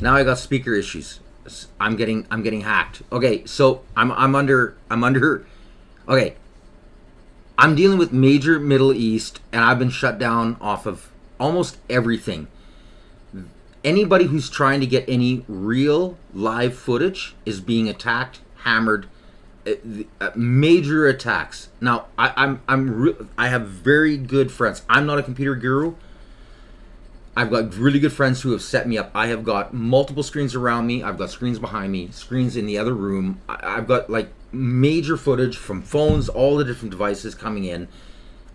Now I got speaker issues. I'm getting hacked. Okay, so I'm under. Okay, I'm dealing with major Middle East, and I've been shut down off of almost everything. Anybody who's trying to get any real live footage is being attacked, hammered, major attacks. Now I have very good friends. I'm not a computer guru. I've got really good friends who have set me up. I have got multiple screens around me. I've got screens behind me, screens in the other room. I've got like major footage from phones, all the different devices coming in.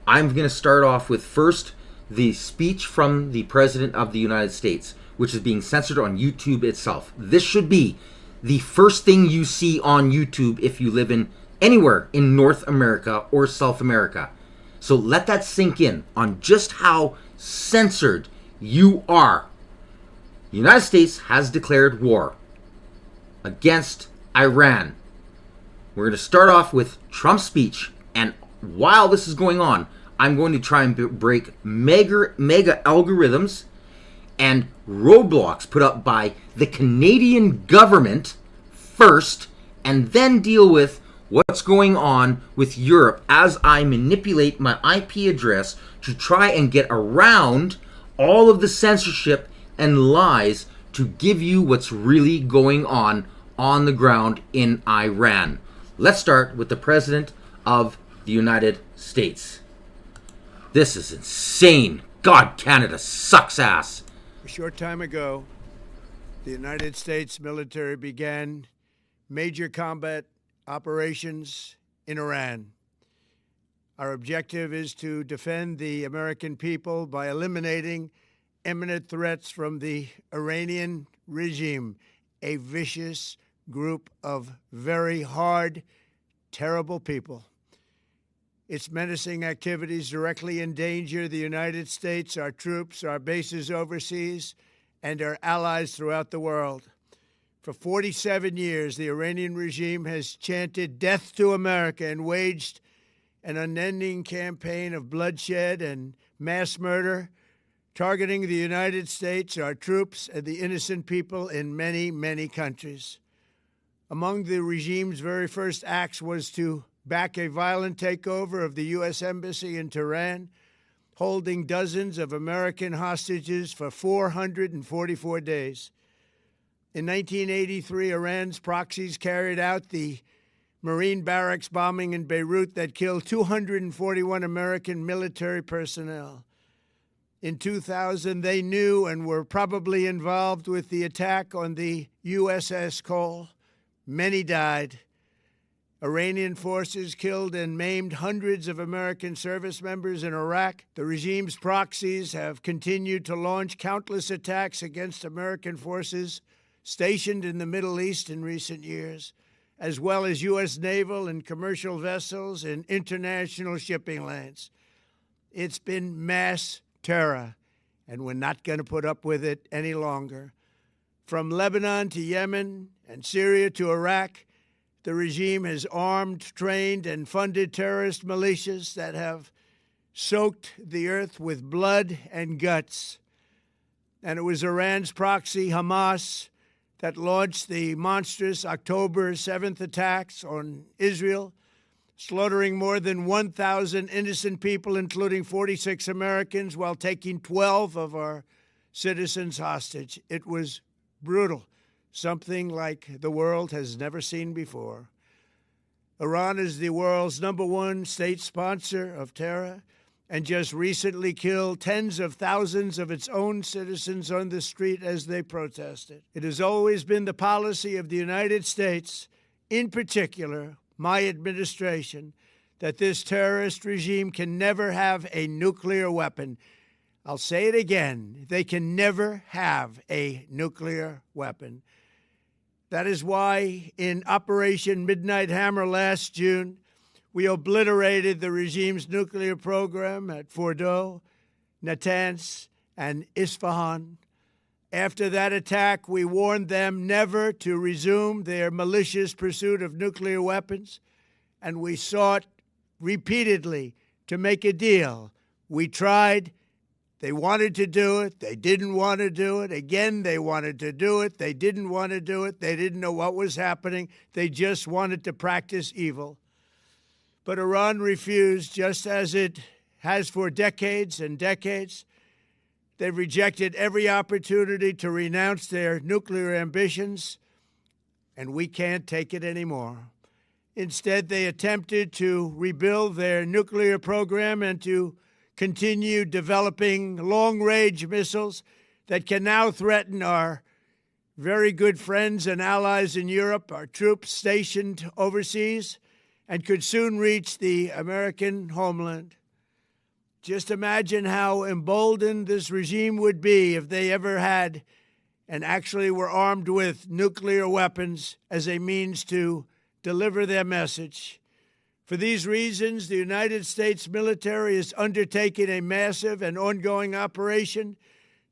I'm going to start off with first the speech from the President of the United States, which is being censored on YouTube itself. This should be the first thing you see on YouTube if you live in anywhere in North America or South America. So let that sink in on just how censored you are. The United States has declared war against Iran. We're going to start off with Trump's speech, and while this is going on, I'm going to try and break mega algorithms and roadblocks put up by the Canadian government first, and then deal with what's going on with Europe as I manipulate my IP address to try and get around all of the censorship and lies to give you what's really going on the ground in Iran. Let's start with the President of the United States. This is insane. God, Canada sucks ass. A short time ago, the United States military began major combat operations in Iran. Our objective is to defend the American people by eliminating imminent threats from the Iranian regime, a vicious group of very hard, terrible people. Its menacing activities directly endanger the United States, our troops, our bases overseas, and our allies throughout the world. For 47 years, the Iranian regime has chanted death to America and waged an unending campaign of bloodshed and mass murder, targeting the United States, our troops, and the innocent people in many, many countries. Among the regime's very first acts was to back a violent takeover of the U.S. Embassy in Tehran, holding dozens of American hostages for 444 days. In 1983, Iran's proxies carried out the Marine barracks bombing in Beirut that killed 241 American military personnel. In 2000, they knew and were probably involved with the attack on the USS Cole. Many died. Iranian forces killed and maimed hundreds of American service members in Iraq. The regime's proxies have continued to launch countless attacks against American forces stationed in the Middle East in recent years, as well as U.S. naval and commercial vessels in international shipping lanes. It's been mass terror, and we're not going to put up with it any longer. From Lebanon to Yemen and Syria to Iraq, the regime has armed, trained, and funded terrorist militias that have soaked the earth with blood and guts. And it was Iran's proxy, Hamas, that launched the monstrous October 7th attacks on Israel, slaughtering more than 1,000 innocent people, including 46 Americans, while taking 12 of our citizens hostage. It was brutal, something like the world has never seen before. Iran is the world's #1 state sponsor of terror and just recently killed tens of thousands of its own citizens on the street as they protested. It has always been the policy of the United States, in particular, my administration, that this terrorist regime can never have a nuclear weapon. I'll say it again. They can never have a nuclear weapon. That is why in Operation Midnight Hammer last June, we obliterated the regime's nuclear program at Fordow, Natanz, and Isfahan. After that attack, we warned them never to resume their malicious pursuit of nuclear weapons, and we sought repeatedly to make a deal. We tried. They wanted to do it. They didn't want to do it. Again, they wanted to do it. They didn't want to do it. They didn't know what was happening. They just wanted to practice evil. But Iran refused, just as it has for decades and decades. They've rejected every opportunity to renounce their nuclear ambitions, and we can't take it anymore. Instead, they attempted to rebuild their nuclear program and to continue developing long-range missiles that can now threaten our very good friends and allies in Europe, our troops stationed overseas, and could soon reach the American homeland. Just imagine how emboldened this regime would be if they ever had and actually were armed with nuclear weapons as a means to deliver their message. For these reasons, the United States military is undertaking a massive and ongoing operation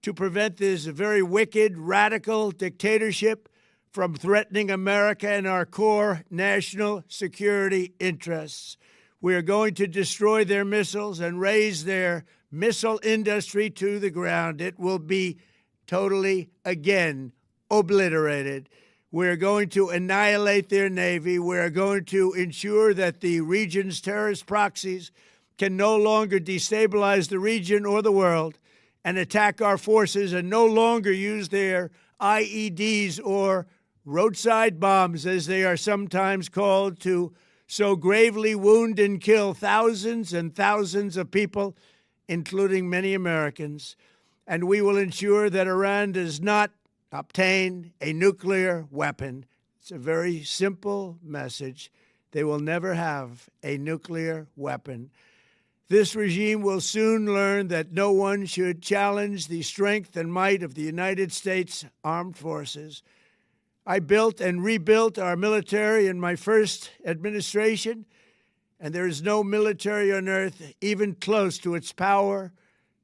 to prevent this very wicked, radical dictatorship from threatening America and our core national security interests. We are going to destroy their missiles and raise their missile industry to the ground. It will be totally, again, obliterated. We're going to annihilate their Navy. We're going to ensure that the region's terrorist proxies can no longer destabilize the region or the world and attack our forces and no longer use their IEDs or roadside bombs, as they are sometimes called, to so gravely wound and kill thousands and thousands of people, including many Americans. And we will ensure that Iran does not obtain a nuclear weapon. It's a very simple message. They will never have a nuclear weapon. This regime will soon learn that no one should challenge the strength and might of the United States Armed Forces. I built and rebuilt our military in my first administration, and there is no military on earth even close to its power,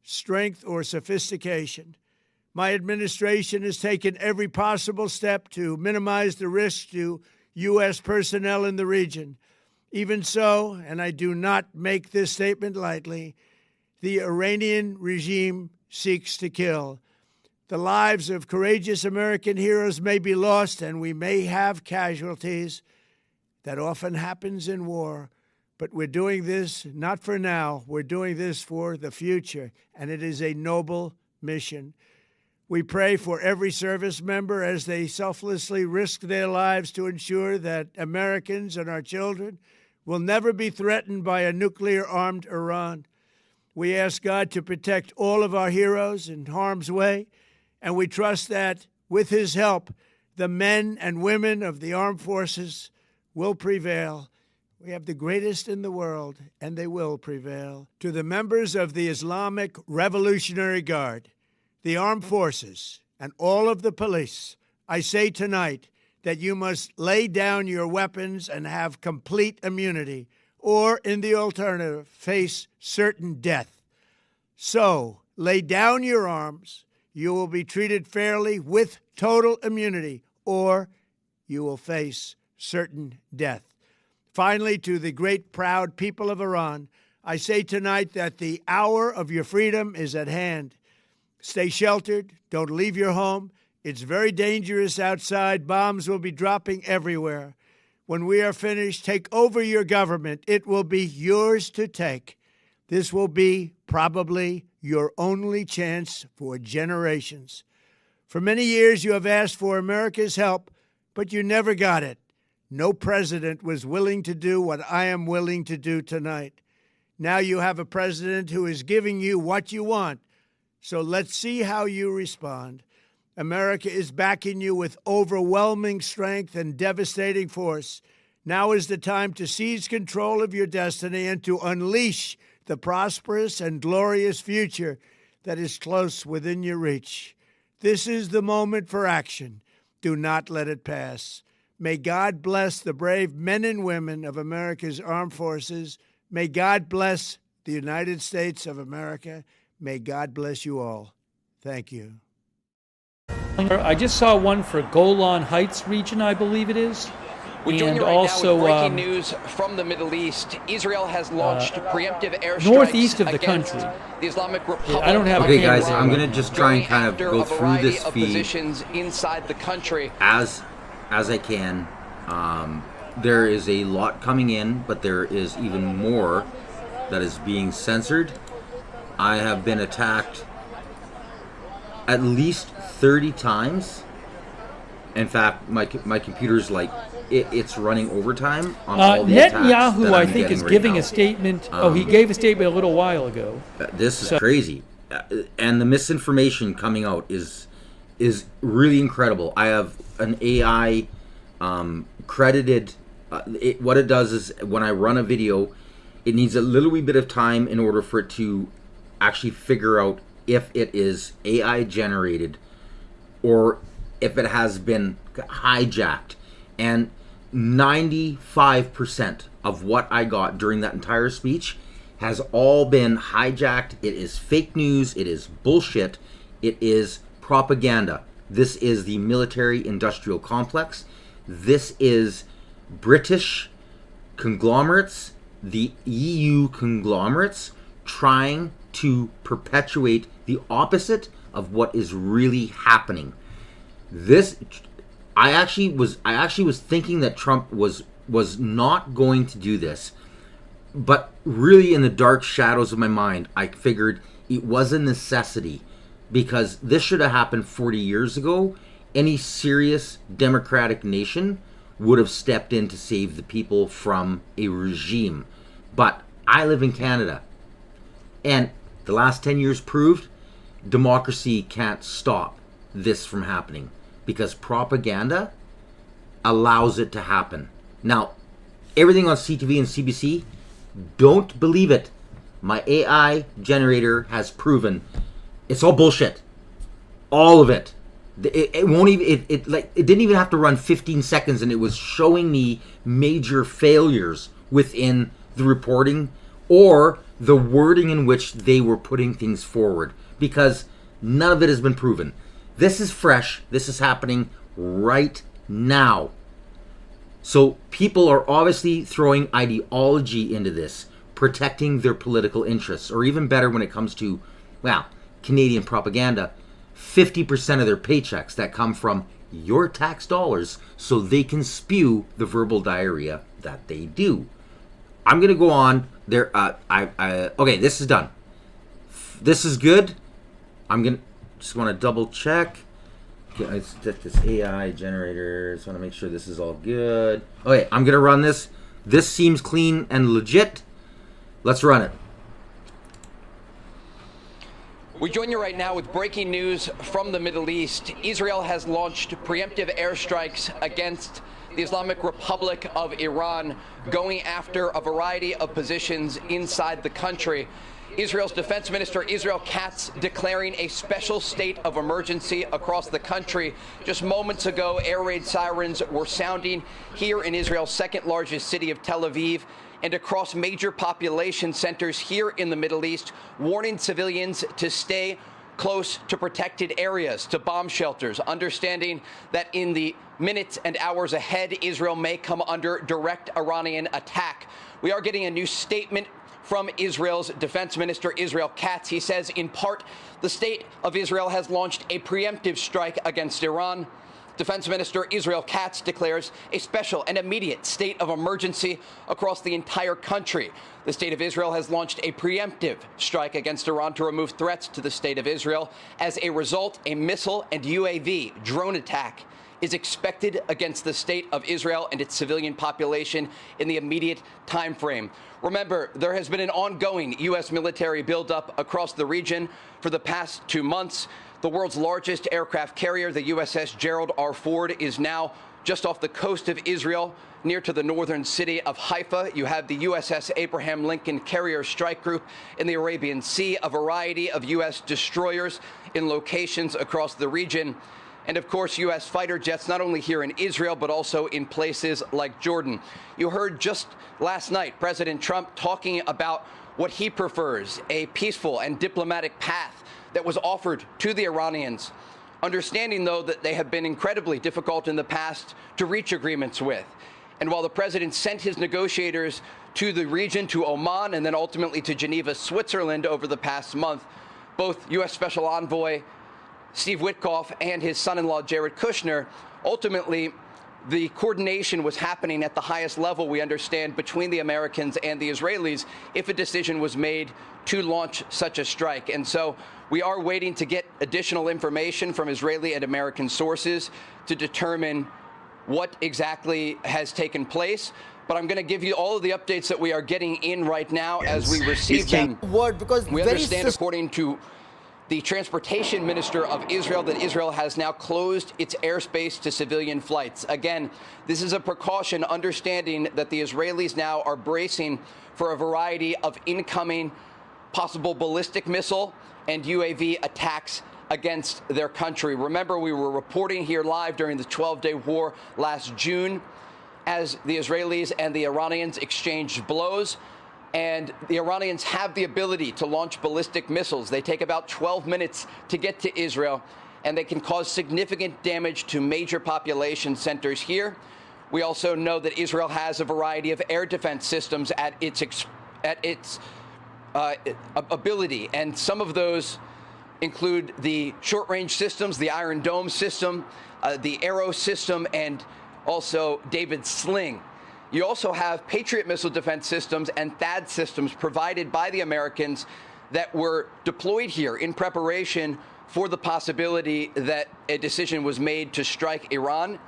strength, or sophistication. My administration has taken every possible step to minimize the risk to U.S. personnel in the region. Even so, and I do not make this statement lightly, the Iranian regime seeks to kill. The lives of courageous American heroes may be lost, and we may have casualties. That often happens in war. But we're doing this not for now. We're doing this for the future, and it is a noble mission. We pray for every service member as they selflessly risk their lives to ensure that Americans and our children will never be threatened by a nuclear-armed Iran. We ask God to protect all of our heroes in harm's way, and we trust that, with his help, the men and women of the armed forces will prevail. We have the greatest in the world, and they will prevail. To the members of the Islamic Revolutionary Guard, the armed forces, and all of the police, I say tonight that you must lay down your weapons and have complete immunity, or, in the alternative, face certain death. So, lay down your arms. You will be treated fairly with total immunity, or you will face certain death. Finally, to the great, proud people of Iran, I say tonight that the hour of your freedom is at hand. Stay sheltered. Don't leave your home. It's very dangerous outside. Bombs will be dropping everywhere. When we are finished, take over your government. It will be yours to take. This will be probably your only chance for generations. For many years, you have asked for America's help, but you never got it. No president was willing to do what I am willing to do tonight. Now you have a president who is giving you what you want. So let's see how you respond. America is backing you with overwhelming strength and devastating force. Now is the time to seize control of your destiny and to unleash the prosperous and glorious future that is close within your reach. This is the moment for action. Do not let it pass. May God bless the brave men and women of America's armed forces. May God bless the United States of America. May God bless you all. Thank you. I just saw one for Golan Heights region, I believe it is. We join and you right also now with breaking news from the Middle East. Israel has launched preemptive airstrikes northeast of the against country. the Islamic Republic. I don't have a Okay, camera guys, there I'm right gonna now. just try and kind of Going go after a through variety this of feed positions inside the country. as I can. There is a lot coming in, but there is even more that is being censored. I have been attacked at least 30 times. In fact, my computer's like it's running overtime on all the attacks Netanyahu, that I I'm think, getting is right giving now. a statement. He gave a statement a little while ago. This is crazy, and the misinformation coming out is really incredible. I have an AI credited. What it does is when I run a video, it needs a little wee bit of time in order for it to actually figure out if it is AI generated or if it has been hijacked. And 95% of what I got during that entire speech has all been hijacked. It is fake news. It is bullshit. It is propaganda. This is the military industrial complex. This is British conglomerates, the EU conglomerates, trying to perpetuate the opposite of what is really happening. I actually was thinking that Trump was not going to do this, but really in the dark shadows of my mind, I figured it was a necessity because this should have happened 40 years ago. Any serious democratic nation would have stepped in to save the people from a regime. But I live in Canada, and the last 10 years proved democracy can't stop this from happening because propaganda allows it to happen. Now, everything on CTV and CBC, don't believe it. My AI generator has proven it's all bullshit. All of it. It won't even. It didn't even have to run 15 seconds, and it was showing me major failures within the reporting or the wording in which they were putting things forward, because none of it has been proven. This is fresh. This is happening right now. So people are obviously throwing ideology into this, protecting their political interests, or even better when it comes to, well, Canadian propaganda, 50% of their paychecks that come from your tax dollars so they can spew the verbal diarrhea that they do. I'm going to go on there. Okay, this is done. This is good. I'm going to just want to double check. Okay, let's get this AI generator. Just want to make sure this is all good. Okay, I'm going to run this. This seems clean and legit. Let's run it. We join you right now with breaking news from the Middle East. Israel has launched preemptive airstrikes against the Islamic Republic of Iran, going after a variety of positions inside the country. Israel's Defense Minister Israel Katz declaring a special state of emergency across the country. Just moments ago, air raid sirens were sounding here in Israel's second largest city of Tel Aviv and across major population centers here in the Middle East, warning civilians to stay close to protected areas, to bomb shelters, understanding that in the minutes and hours ahead, Israel may come under direct Iranian attack. We are getting a new statement from Israel's Defense Minister Israel Katz. He says, in part, the state of Israel has launched a preemptive strike against Iran. Defense Minister Israel Katz declares a special and immediate state of emergency across the entire country. The state of Israel has launched a preemptive strike against Iran to remove threats to the state of Israel. As a result, a missile and UAV drone attack is expected against the state of Israel and its civilian population in the immediate time frame. Remember, there has been an ongoing U.S. military buildup across the region for the past 2 months. The world's largest aircraft carrier, the USS Gerald R. Ford, is now just off the coast of Israel, near to the northern city of Haifa. You have the USS Abraham Lincoln Carrier Strike Group in the Arabian Sea, a variety of U.S. destroyers in locations across the region, and of course, U.S. fighter jets, not only here in Israel, but also in places like Jordan. You heard just last night President Trump talking about what he prefers, a peaceful and diplomatic path that was offered to the Iranians, understanding, though, that they have been incredibly difficult in the past to reach agreements with. And while the president sent his negotiators to the region, to Oman, and then ultimately to Geneva, Switzerland over the past month, both U.S. Special Envoy Steve Witkoff and his son-in-law Jared Kushner, ultimately the coordination was happening at the highest level, we understand, between the Americans and the Israelis if a decision was made to launch such a strike. And so we are waiting to get additional information from Israeli and American sources to determine what exactly has taken place. But I'm going to give you all of the updates that we are getting in right now as we receive them. We understand, according to the transportation minister of Israel, that Israel has now closed its airspace to civilian flights. Again, this is a precaution, understanding that the Israelis now are bracing for a variety of incoming possible ballistic missile and UAV attacks against their country. Remember, we were reporting here live during the 12-day war last June as the Israelis and the Iranians exchanged blows. And the Iranians have the ability to launch ballistic missiles. They take about 12 minutes to get to Israel, and they can cause significant damage to major population centers here. We also know that Israel has a variety of air defense systems at its ability, and some of those include the short-range systems, the Iron Dome system, the Arrow system, and also David's Sling. You also have Patriot missile defense systems and THAAD systems provided by the Americans that were deployed here in preparation for the possibility that a decision was made to strike Iran,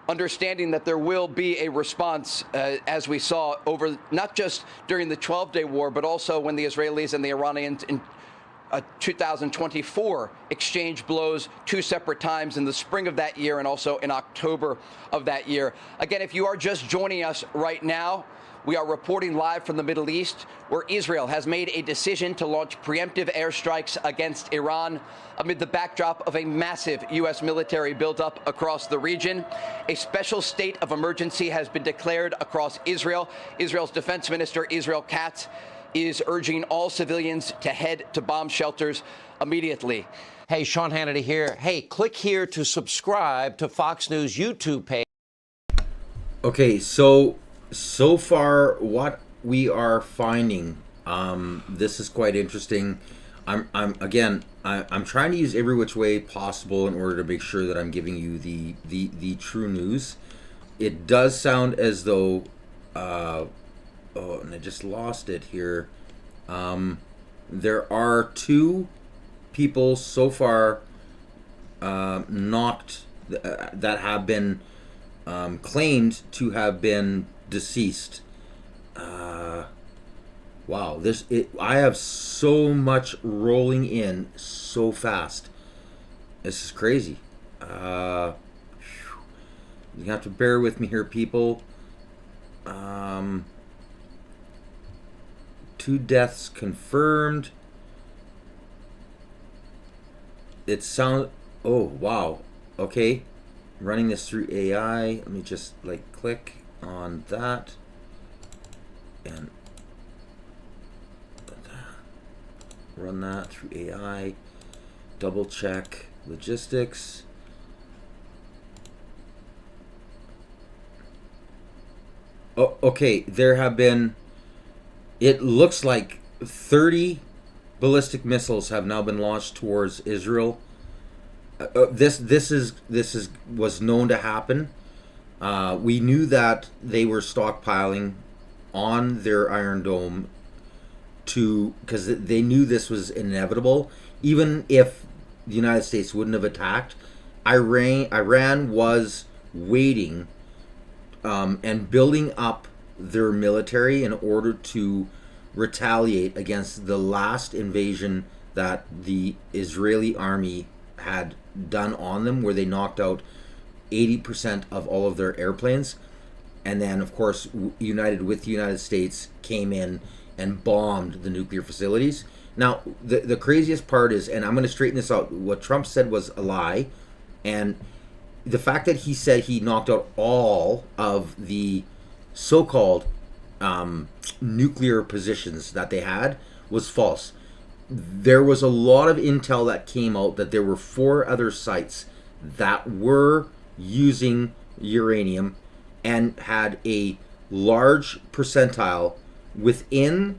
understanding that there will be a response, as we saw over not just during the 12-day war, but also when the Israelis and the Iranians in 2024 exchanged blows 2 separate times in the spring of that year and also in October of that year. Again, if you are just joining us right now, we are reporting live from the Middle East, where Israel has made a decision to launch preemptive airstrikes against Iran amid the backdrop of a massive U.S. military buildup across the region. A special state of emergency has been declared across Israel. Israel's defense minister, Israel Katz, is urging all civilians to head to bomb shelters immediately. Hey, Sean Hannity here. Hey, click here to subscribe to Fox News YouTube page. Okay, so far what we are finding, this is quite interesting. I'm trying to use every which way possible in order to make sure that I'm giving you the true news. It does sound as though oh, and I just lost it here. There are 2 people so far knocked that have been claimed to have been deceased. Wow, I have so much rolling in so fast. This is crazy. You have to bear with me here, people. 2 deaths confirmed. It sounds... Oh, wow. Okay. Running this through AI. Let me just, click on that. And run that through AI. Double check logistics. Oh, okay. There have been... It looks like 30 ballistic missiles have now been launched towards Israel. This was known to happen. We knew that they were stockpiling on their Iron Dome because they knew this was inevitable. Even if the United States wouldn't have attacked, Iran was waiting and building up their military in order to retaliate against the last invasion that the Israeli army had done on them, where they knocked out 80% of all of their airplanes. And then, of course, united with the United States, came in and bombed the nuclear facilities. Now, the craziest part is, and I'm going to straighten this out, what Trump said was a lie. And the fact that he said he knocked out all of the so-called nuclear positions that they had was false. There was a lot of intel that came out that there were 4 other sites that were using uranium and had a large percentile within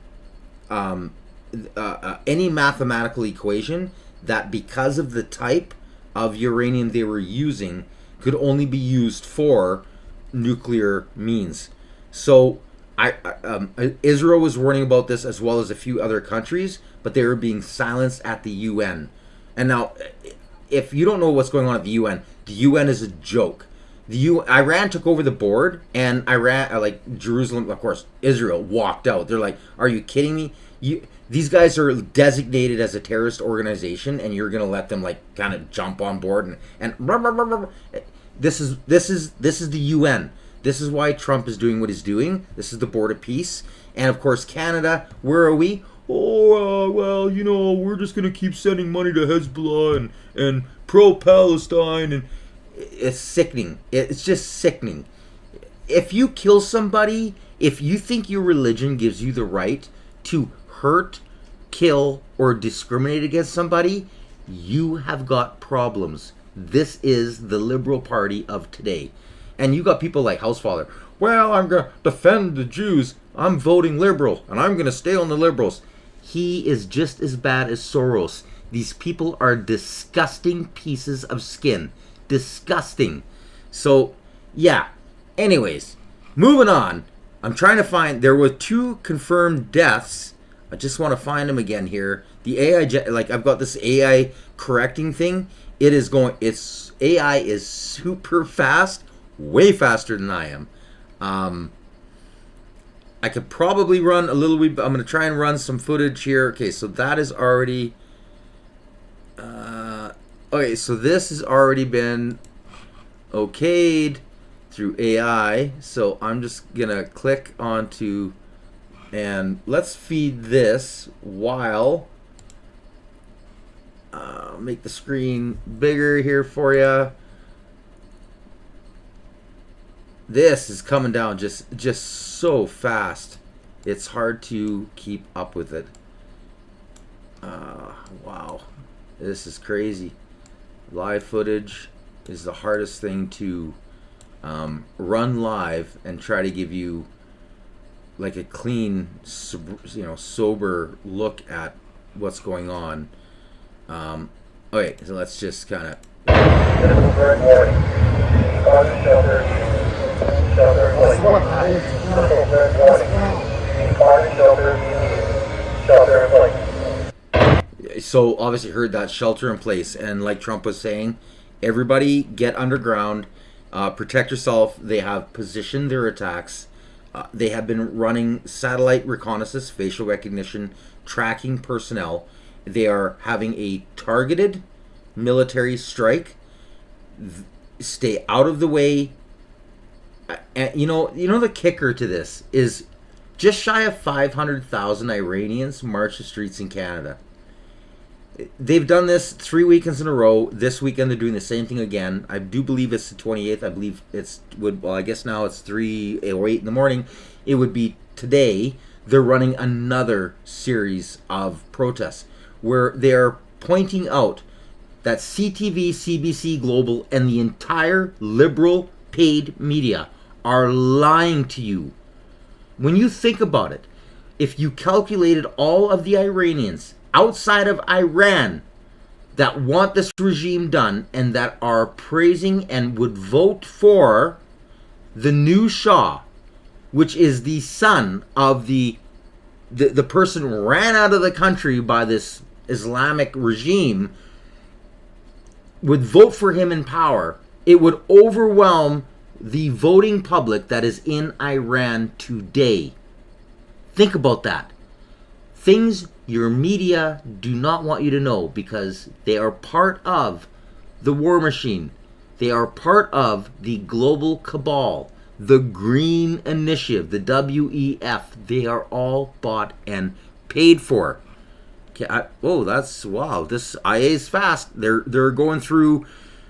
any mathematical equation that, because of the type of uranium they were using, could only be used for nuclear means. So Israel was warning about this, as well as a few other countries, but they were being silenced at the UN. And now, if you don't know what's going on at the UN is a joke. Iran took over the board, and Iran, like Jerusalem, of course, Israel walked out. They're like, "Are you kidding me? These guys are designated as a terrorist organization, and you're gonna let them like kind of jump on board and this is the UN. This is why Trump is doing what he's doing. This is the board of peace, and of course Canada. Where are we? Oh, well, we're just gonna keep sending money to Hezbollah and pro-Palestine, and it's sickening. It's just sickening. If you kill somebody, if you think your religion gives you the right to hurt, kill, or discriminate against somebody, you have got problems. This is the Liberal Party of today. And you got people like Housefather. Well, I'm going to defend the Jews. I'm voting Liberal, and I'm going to stay on the Liberals. He is just as bad as Soros. These people are disgusting pieces of skin. Disgusting. So, yeah. Anyways, moving on. I'm trying to find, there were 2 confirmed deaths. I just want to find them again here. The AI, like I've got this AI correcting thing. AI is super fast, way faster than I am. I could probably run a little bit. I'm going to try and run some footage here. Okay, so that is already, okay, so this has already been okayed through AI. So I'm just going to click onto, and let's feed this while make the screen bigger here for you. This is coming down just so fast. It's hard to keep up with it. Wow, this is crazy. Live footage is the hardest thing to run live and try to give you like a clean, sober look at what's going on. Okay, so let's just kind of. So obviously heard that shelter in place, and like Trump was saying, everybody get underground, protect yourself. They have positioned their attacks. They have been running satellite reconnaissance, facial recognition, tracking personnel. They are having a targeted military strike. Stay out of the way. And you know the kicker to this is just shy of 500,000 Iranians march the streets in Canada. They've done this 3 weekends in a row. This weekend they're doing the same thing again. I do believe it's the 28th. I believe I guess now it's 3 or 8 in the morning. It would be today. They're running another series of protests where they're pointing out that CTV, CBC Global, and the entire liberal paid media are lying to you. When you think about it, if you calculated all of the Iranians outside of Iran that want this regime done and that are praising and would vote for the new Shah, which is the son of the person ran out of the country by this Islamic regime, would vote for him in power, it would overwhelm the voting public that is in Iran today. Think about that. Things your media do not want you to know because they are part of the war machine. They are part of the global cabal, the Green Initiative, the WEF. They are all bought and paid for. Okay, that's wow. This IA is fast. They're going through.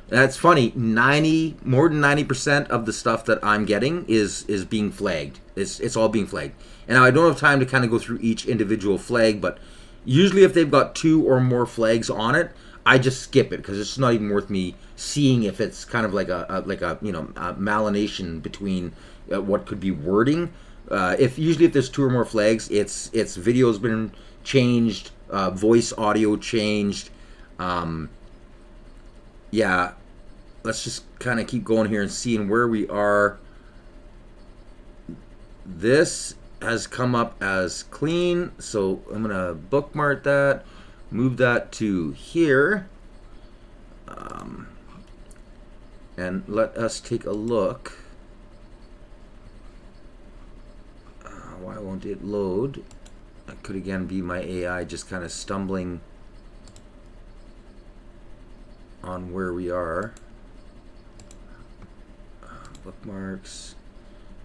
That's funny. More than 90% of the stuff that I'm getting is being flagged. It's all being flagged. And now I don't have time to kind of go through each individual flag, but usually if they've got 2 or more flags on it, I just skip it because it's not even worth me seeing if it's kind of like a malination between what could be wording. If there's 2 or more flags, it's video's been changed, voice audio changed. Yeah, let's just kind of keep going here and seeing where we are. This has come up as clean, so I'm gonna bookmark that, move that to here, and let us take a look. Why won't it load? That could again be my AI just kind of stumbling on where we are. Bookmarks.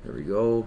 There we go.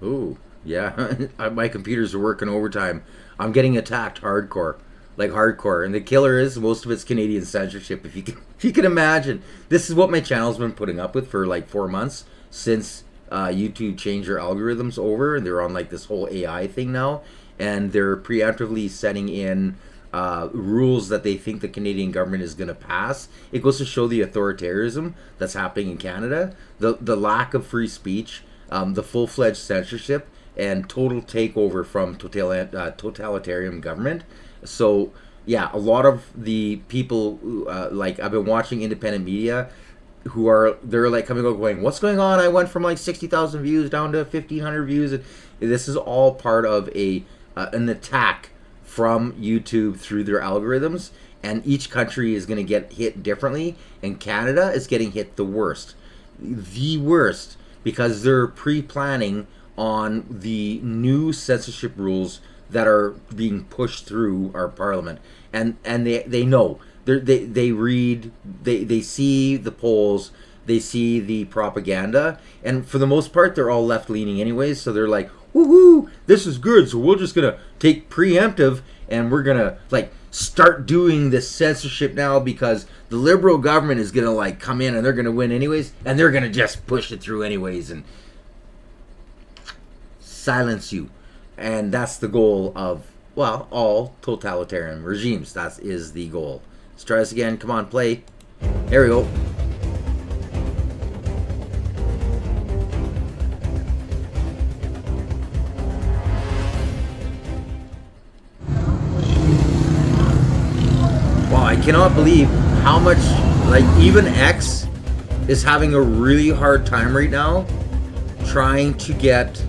Ooh, yeah. My computers are working overtime. I'm getting attacked hardcore. Like hardcore. And the killer is most of it's Canadian censorship. If you can imagine. This is what my channel's been putting up with for like 4 months since YouTube changed their algorithms over, and they're on like this whole AI thing now, and they're preemptively setting in rules that they think the Canadian government is going to pass. It goes to show the authoritarianism that's happening in Canada, the lack of free speech, the full-fledged censorship, and total takeover from totalitarian government. So yeah, a lot of the people like I've been watching independent media they're like coming out going, what's going on? I went from like 60,000 views down to 1,500 views. And this is all part of an attack from YouTube through their algorithms, and each country is going to get hit differently, and Canada is getting hit the worst, because they're pre-planning on the new censorship rules that are being pushed through our parliament, and they know. They read, they see the polls, they see the propaganda, and for the most part, they're all left-leaning anyways, so they're like, woohoo, this is good, so we're just going to take preemptive, and we're going to, like, start doing this censorship now because the Liberal government is going to, like, come in and they're going to win anyways, and they're going to just push it through anyways and silence you. And that's the goal of, well, all totalitarian regimes. That is the goal. Let's try this again. Come on, play. There we go. Wow, I cannot believe how much, like, even X is having a really hard time right now trying to get,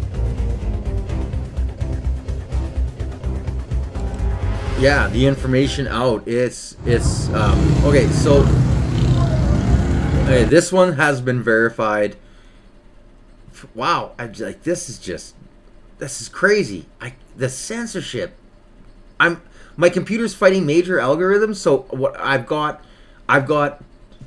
yeah, the information out. It's okay, so this one has been verified. Wow, like, this is crazy. The censorship. My computer's fighting major algorithms. So what I've got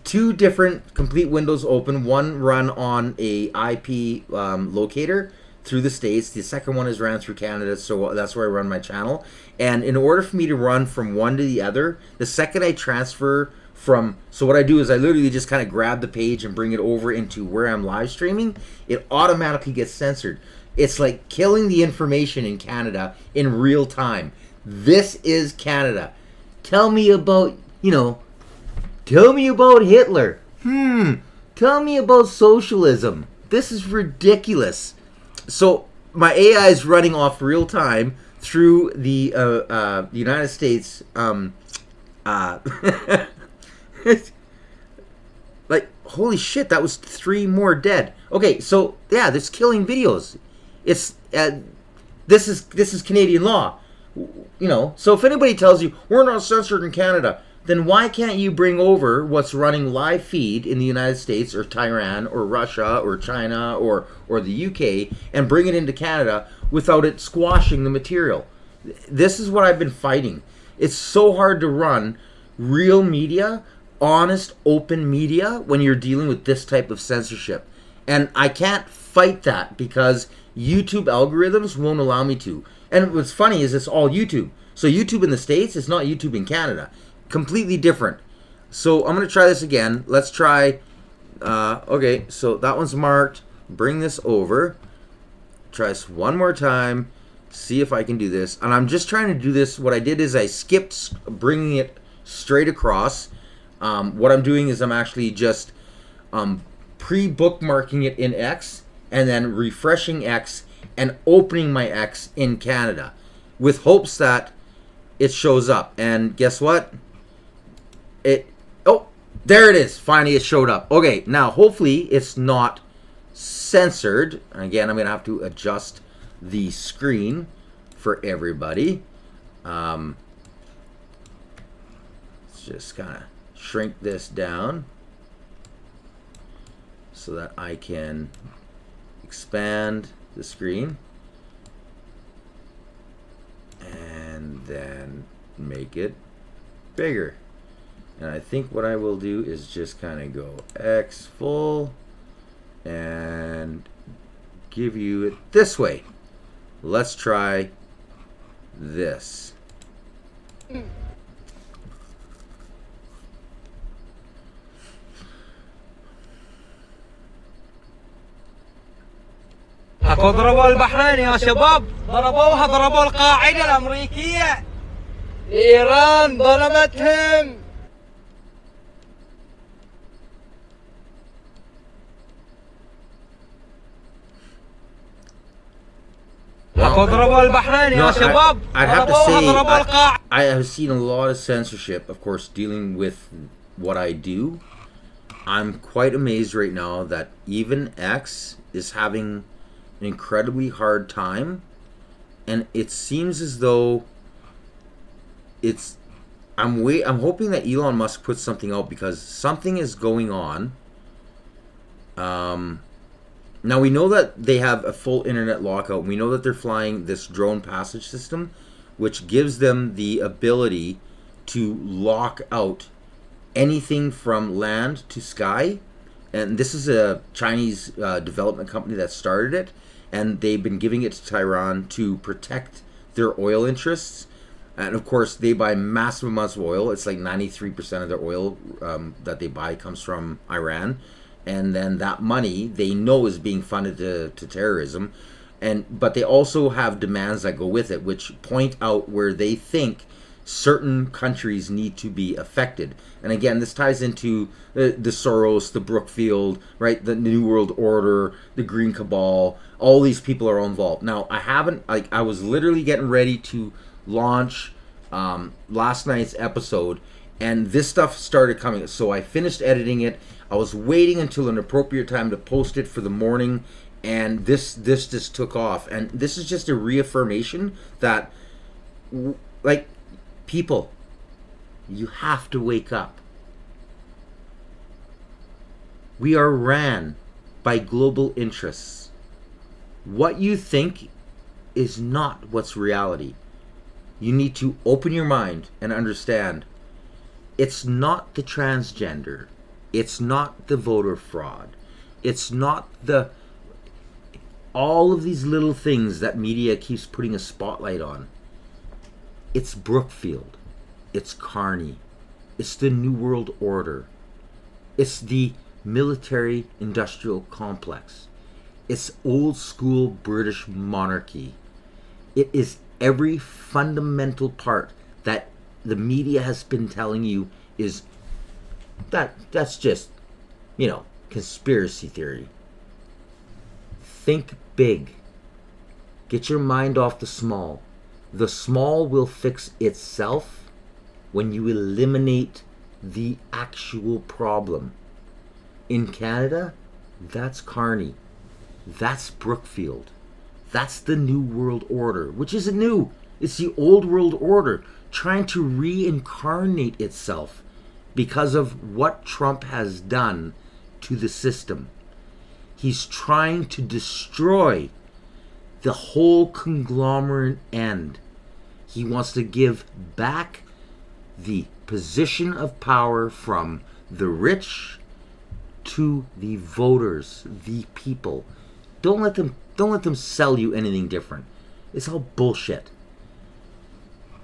2 different complete windows open. One run on a IP locator through the States. The second one is ran through Canada, so that's where I run my channel. And in order for me to run from one to the other, the second I transfer from, so what I do is I literally just kind of grab the page and bring it over into where I'm live streaming, it automatically gets censored. It's like killing the information in Canada in real time. This is Canada. Tell me about, tell me about Hitler. Tell me about socialism. This is ridiculous. So my AI is running off real time through the United States. Like, holy shit, that was 3 more dead. Okay, so yeah, there's killing videos. It's this is Canadian law. So if anybody tells you we're not censored in Canada, then why can't you bring over what's running live feed in the United States or Tehran or Russia or China or the UK and bring it into Canada without it squashing the material? This is what I've been fighting. It's so hard to run real media, honest, open media when you're dealing with this type of censorship. And I can't fight that because YouTube algorithms won't allow me to. And what's funny is it's all YouTube. So YouTube in the States is not YouTube in Canada. Completely different. So I'm gonna try this again. Let's try. Okay, so that one's marked. Bring this over. Try this one more time. See if I can do this. And I'm just trying to do this. What I did is I skipped bringing it straight across. What I'm doing is I'm actually just pre-bookmarking it in X and then refreshing X and opening my X in Canada with hopes that it shows up. And guess what? Oh, there it is. Finally, it showed up. Okay, now hopefully it's not censored. Again, I'm going to have to adjust the screen for everybody. Let's just kind of shrink this down so that I can expand the screen and then make it bigger. And I think what I will do is just kind of go X full and give you it this way. Let's try this. اكو ضربوا البحرين يا شباب ضربوا القاعدة الأمريكية إيران ظلمتهم اكو ضربوا البحرين يا شباب I'd have to say ضربوا القاعدة I have seen a lot of censorship, of course, dealing with what I do. I'm quite amazed right now that even X is having an incredibly hard time, and it seems as though I'm hoping that Elon Musk puts something out because something is going on. Now we know that they have a full internet lockout. We know that they're flying this drone passage system, which gives them the ability to lock out anything from land to sky. And this is a Chinese development company that started it, and they've been giving it to Tehran to protect their oil interests. And of course, they buy massive amounts of oil. It's like 93% of their oil that they buy comes from Iran. And then that money they know is being funded to terrorism. But they also have demands that go with it, which point out where they think certain countries need to be affected. And again, this ties into the Soros, the Brookfield, right, the New World Order, the Green Cabal. All these people are involved. Now, I was literally getting ready to launch last night's episode, and this stuff started coming. So I finished editing it. I was waiting until an appropriate time to post it for the morning, and this just took off. And this is just a reaffirmation that, like, people, you have to wake up. We are ran by global interests. What you think is not what's reality. You need to open your mind and understand it's not the transgender. It's not the voter fraud. It's not all of these little things that media keeps putting a spotlight on. It's Brookfield. It's Carney. It's the New World Order. It's the military-industrial complex. It's old school British monarchy. It is every fundamental part that the media has been telling you is that's just, conspiracy theory. Think big. Get your mind off the small. The small will fix itself when you eliminate the actual problem. In Canada, that's Carney. That's Brookfield. That's the New World Order, which isn't new. It's the old world order trying to reincarnate itself because of what Trump has done to the system. He's trying to destroy the whole conglomerate end. He wants to give back the position of power from the rich to the voters, the people. Don't let them sell you anything different. It's all bullshit.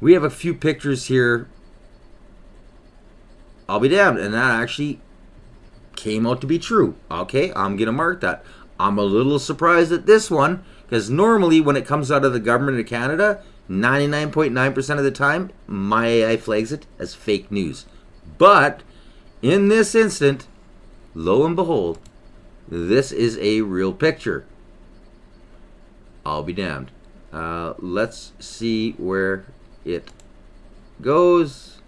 We have a few pictures here I'll be damned. And that actually came out to be true. Okay, I'm going to mark that. I'm a little surprised at this one, because normally when it comes out of the government of Canada, 99.9% of the time, my AI flags it as fake news. But in this instant, lo and behold, this is a real picture. I'll be damned. Let's see where it goes.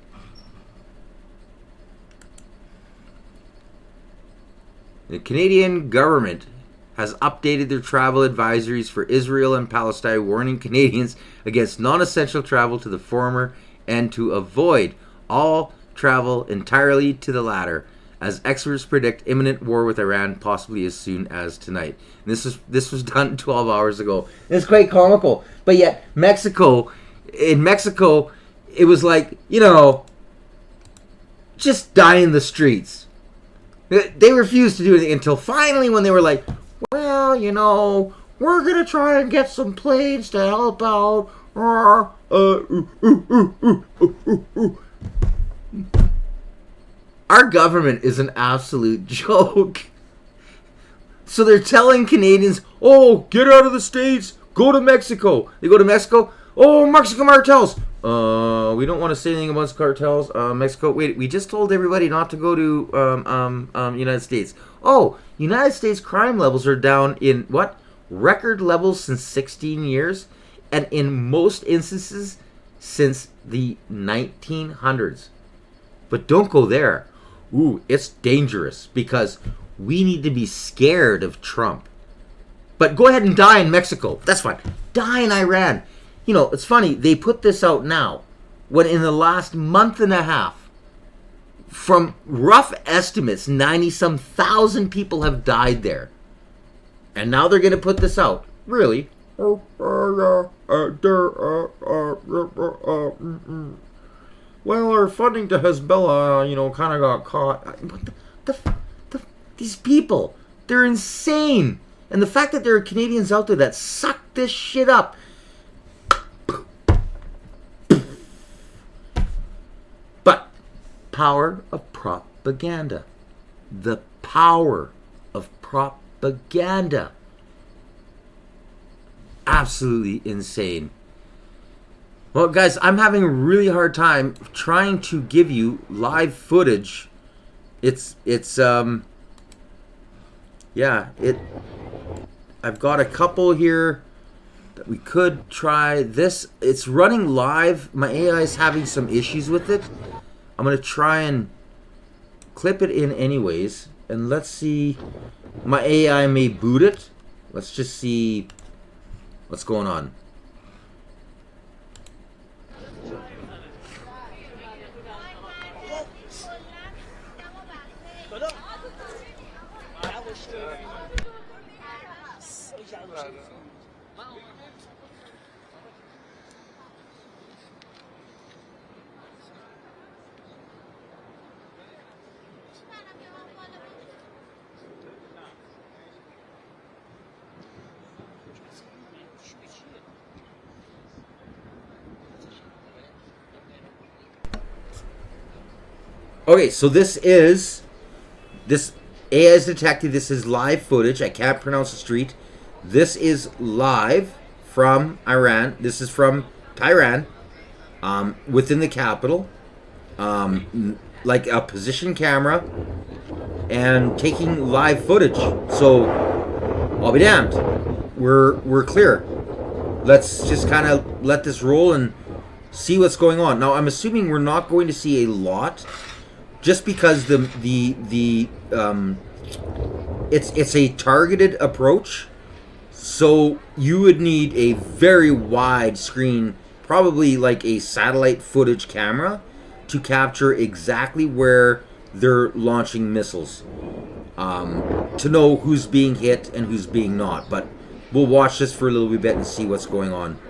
The Canadian government has updated their travel advisories for Israel and Palestine, warning Canadians against non-essential travel to the former and to avoid all travel entirely to the latter, as experts predict imminent war with Iran possibly as soon as tonight. And this was done 12 hours ago. It's quite comical. But yet in Mexico, it was like, just die in the streets. They refused to do anything until finally when they were like, well, we're going to try and get some planes to help out. Our government is an absolute joke. So they're telling Canadians, oh, get out of the States, go to Mexico. They go to Mexico, oh, Mexican cartels. We don't want to say anything about cartels. Mexico, wait, we just told everybody not to go to United States. Oh, United States crime levels are down in what? Record levels since 16 years, and in most instances since the 1900s. But don't go there. Ooh, it's dangerous, because we need to be scared of Trump. But go ahead and die in Mexico. That's fine. Die in Iran. It's funny, they put this out now, when in the last month and a half, from rough estimates, 90-some thousand people have died there. And now they're going to put this out. Really? Well, our funding to Hezbollah, kind of got caught. These people, they're insane. And the fact that there are Canadians out there that suck this shit up. But power of propaganda. The power of propaganda. Absolutely insane. Well, guys, I'm having a really hard time trying to give you live footage. I've got a couple here that we could try. This, it's running live. My AI is having some issues with it. I'm going to try and clip it in anyways. And let's see. My AI may boot it. Let's just see what's going on. Okay, so this AI is detected. This is live footage. I can't pronounce the street. This is live from Iran. This is from Tehran, within the capital, like a position camera, and taking live footage. So I'll be damned. We're clear. Let's just kind of let this roll and see what's going on. Now I'm assuming we're not going to see a lot. Just because it's a targeted approach, so you would need a very wide screen, probably like a satellite footage camera, to capture exactly where they're launching missiles, to know who's being hit and who's being not. But we'll watch this for a little bit and see what's going on.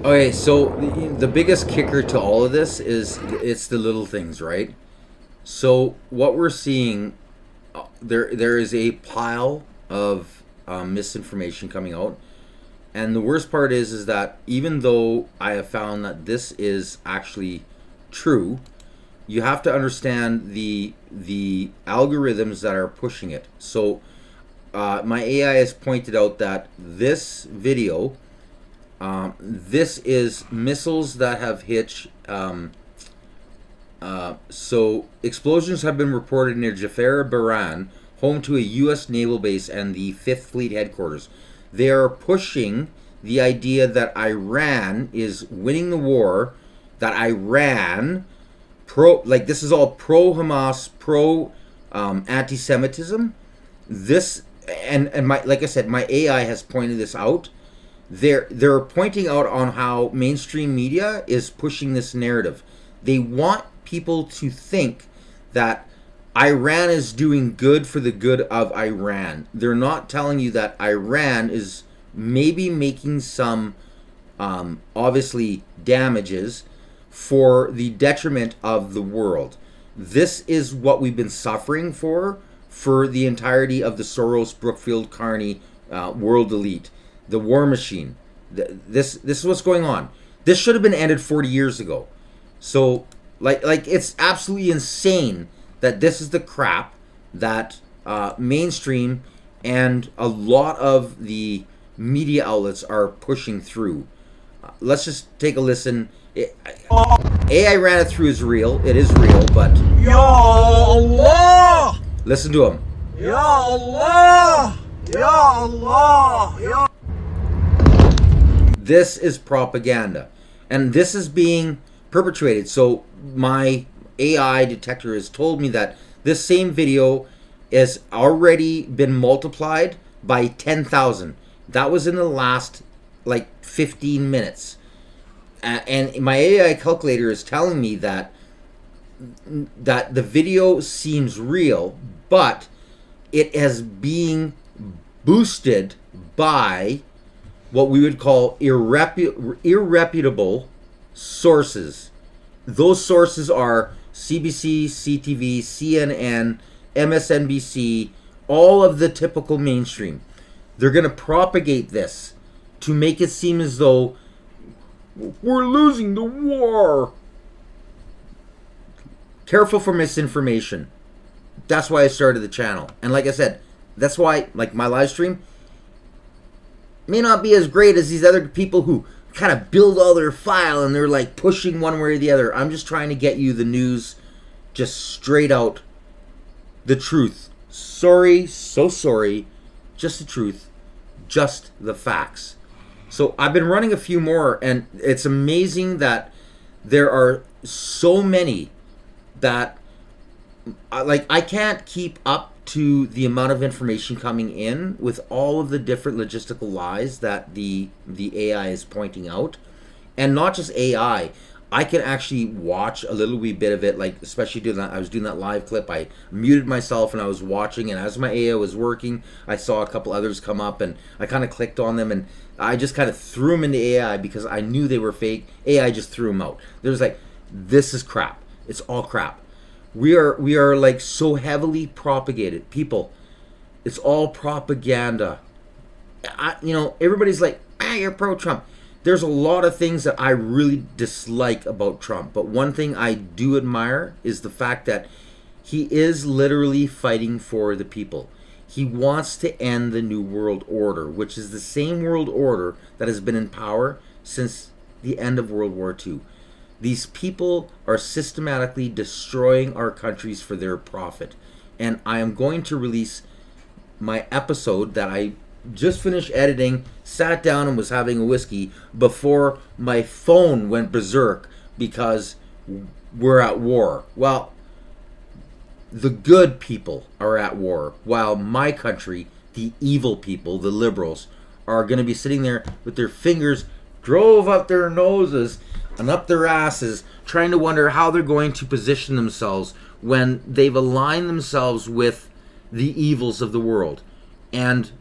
Okay, so the biggest kicker to all of this is it's the little things, right? So what we're seeing, there is a pile of misinformation coming out, and the worst part is that even though I have found that this is actually true, you have to understand the algorithms that are pushing it. So my AI has pointed out that this video, this is missiles that have hit. So explosions have been reported near Jafar, Bahrain, home to a U.S. naval base and the 5th Fleet headquarters. They are pushing the idea that Iran is winning the war, that Iran this is all pro-Hamas, anti-Semitism. This and my, like I said, my AI has pointed this out. They're pointing out on how mainstream media is pushing this narrative. They want people to think that Iran is doing good for the good of Iran. They're not telling you that Iran is maybe making some obviously damages for the detriment of the world. This is what we've been suffering for the entirety of the Soros, Brookfield, Carney world elite. The war machine. This is what's going on. This should have been ended 40 years ago. So, like it's absolutely insane that this is the crap that mainstream and a lot of the media outlets are pushing through. Let's just take a listen. AI ran it through is real. It is real, but Ya Allah! Listen to him. Ya Allah! Ya Allah! Ya This is propaganda, and this is being perpetuated. So my AI detector has told me that this same video has already been multiplied by 10,000. That was in the last 15 minutes. And my AI calculator is telling me that the video seems real, but it is being boosted by what we would call irreputable sources. Those sources are CBC, CTV, CNN, MSNBC, all of the typical mainstream. They're going to propagate this to make it seem as though we're losing the war. Careful for misinformation. That's why I started the channel. And like I said, that's why my live stream may not be as great as these other people who kind of build all their file and they're pushing one way or the other. I'm just trying to get you the news, just straight out, the truth. Sorry, so sorry, just the truth, just the facts. So I've been running a few more, and it's amazing that there are so many that I can't keep up to the amount of information coming in with all of the different logistical lies that the AI is pointing out. And not just AI, I can actually watch a little wee bit of it, especially doing that. I was doing that live clip. I muted myself and I was watching, and as my AI was working, I saw a couple others come up, and I kind of clicked on them, and I just kind of threw them into AI because I knew they were fake. AI just threw them out. There's this is crap. It's all crap. We are so heavily propagated. People, it's all propaganda. Everybody's you're pro-Trump. There's a lot of things that I really dislike about Trump, but one thing I do admire is the fact that he is literally fighting for the people. He wants to end the New World Order, which is the same world order that has been in power since the end of World War II. These people are systematically destroying our countries for their profit. And I am going to release my episode that I just finished editing, sat down and was having a whiskey before my phone went berserk because we're at war. Well, the good people are at war, while my country, the evil people, the liberals, are going to be sitting there with their fingers drove up their noses and up their asses, trying to wonder how they're going to position themselves when they've aligned themselves with the evils of the world. And,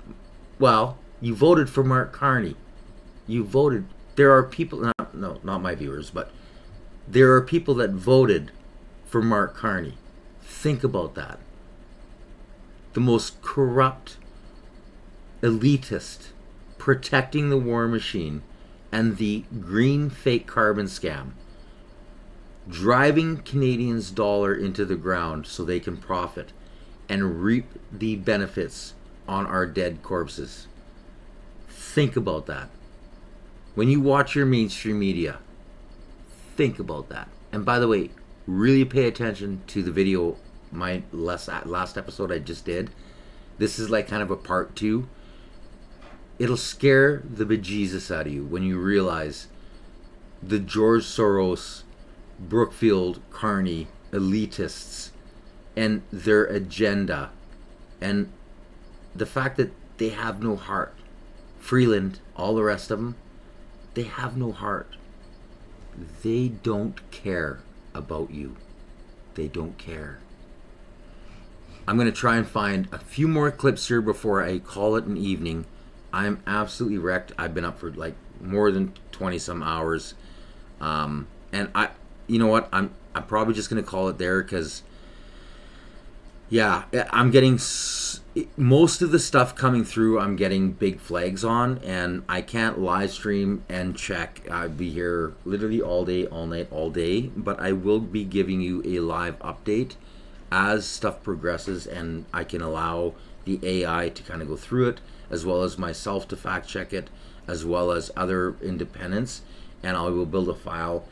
well, you voted for Mark Carney. You voted there are people, not my viewers, but there are people that voted for Mark Carney. Think about that. The most corrupt, elitist, protecting the war machine and the green fake carbon scam, driving Canadians' dollar into the ground so they can profit and reap the benefits on our dead corpses. Think about that. When you watch your mainstream media, think about that. And by the way, really pay attention to the video, my last episode I just did. This is like kind of a part 2. It'll scare the bejesus out of you when you realize the George Soros, Brookfield, Carney, elitists, and their agenda, and the fact that they have no heart. Freeland, all the rest of them, they have no heart. They don't care about you. They don't care. I'm going to try and find a few more clips here before I call it an evening. I'm absolutely wrecked. I've been up for like more than 20 some hours. And you know what? I'm probably just going to call it there because, yeah, I'm getting most of the stuff coming through. I'm getting big flags on, and I can't live stream and check. I'll be here literally all day, all night, all day. But I will be giving you a live update as stuff progresses, and I can allow the AI to kind of go through it, as well as myself to fact check it, as well as other independents. And I will build a file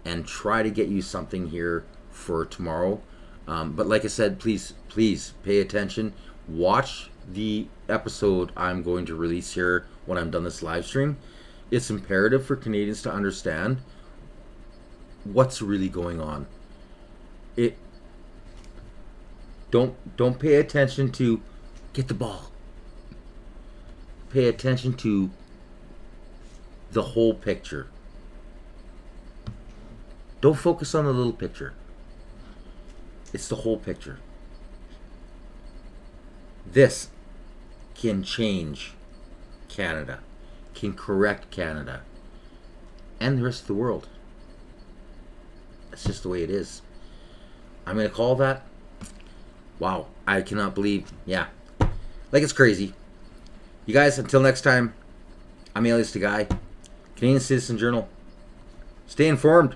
and try to get you something here for tomorrow. But like I said, please pay attention. Watch the episode I'm going to release here when I'm done this live stream. It's imperative for Canadians to understand what's really going on. Don't pay attention to get the ball. Pay attention to the whole picture. Don't focus on the little picture. It's the whole picture. This can change Canada, can correct Canada, and the rest of the world. That's just the way it is. I'm going to call that. Wow, I cannot believe. Yeah, like it's crazy. You guys, until next time, I'm Alias the Guy, Canadian Citizen Journal. Stay informed.